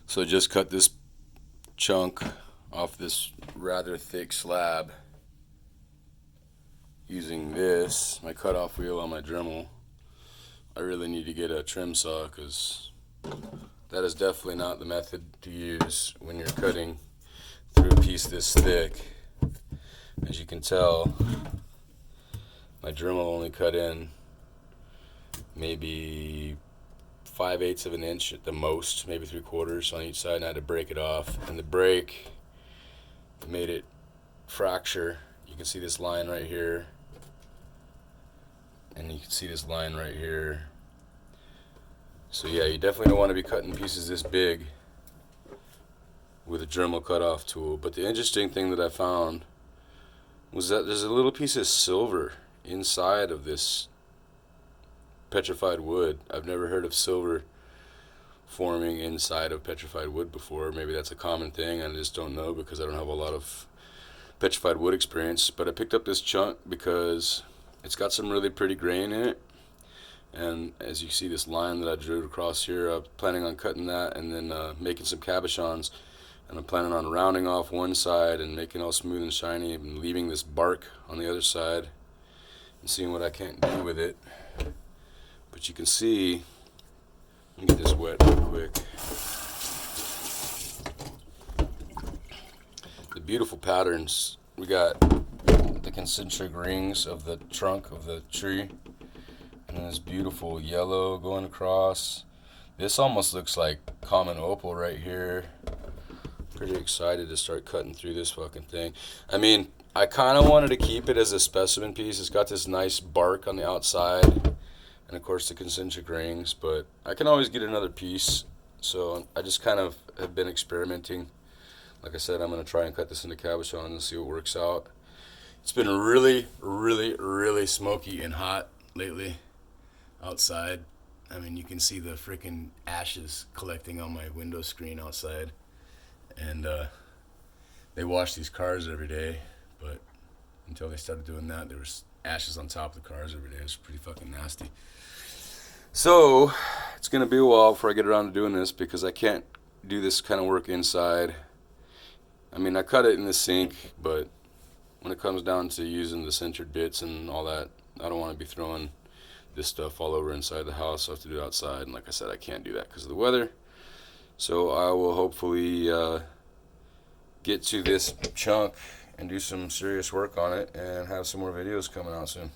So I just cut this chunk off this rather thick slab using this, my cutoff wheel on my Dremel. I really need to get a trim saw because that is definitely not the method to use when you're cutting through a piece this thick. As you can tell, my Dremel only cut in maybe 5/8 of an inch at the most, maybe 3/4 on each side, and I had to break it off. And the break made it fracture. You can see this line right here, and you can see this line right here. So yeah, you definitely don't want to be cutting pieces this big with a Dremel cutoff tool. But the interesting thing that I found was that there's a little piece of silver inside of this petrified wood. I've never heard of silver forming inside of petrified wood before. Maybe that's a common thing, I just don't know because I don't have a lot of petrified wood experience. But I picked up this chunk because it's got some really pretty grain in it, and as you see this line that I drew across here, I'm planning on cutting that and then making some cabochons, and I'm planning on rounding off one side and making it all smooth and shiny and leaving this bark on the other side and seeing what I can do with it. But you can see, let me get this wet real quick, the beautiful patterns. We got the concentric rings of the trunk of the tree, and then this beautiful yellow going across. This almost looks like common opal right here. Pretty excited to start cutting through this fucking thing. I mean, I kind of wanted to keep it as a specimen piece. It's got this nice bark on the outside, and of course the concentric rings, but I can always get another piece. So I just kind of have been experimenting. Like I said, I'm going to try and cut this into cabochon and see what works out. It's been really, really, really smoky and hot lately outside. I mean, you can see the freaking ashes collecting on my window screen outside. And they wash these cars every day, but until they started doing that, there was ashes on top of the cars every day. It was pretty fucking nasty. So it's going to be a while before I get around to doing this because I can't do this kind of work inside. I mean, I cut it in the sink, but when it comes down to using the centered bits and all that, I don't want to be throwing this stuff all over inside the house. So I have to do it outside, and like I said, I can't do that because of the weather. So I will hopefully get to this chunk and do some serious work on it and have some more videos coming out soon.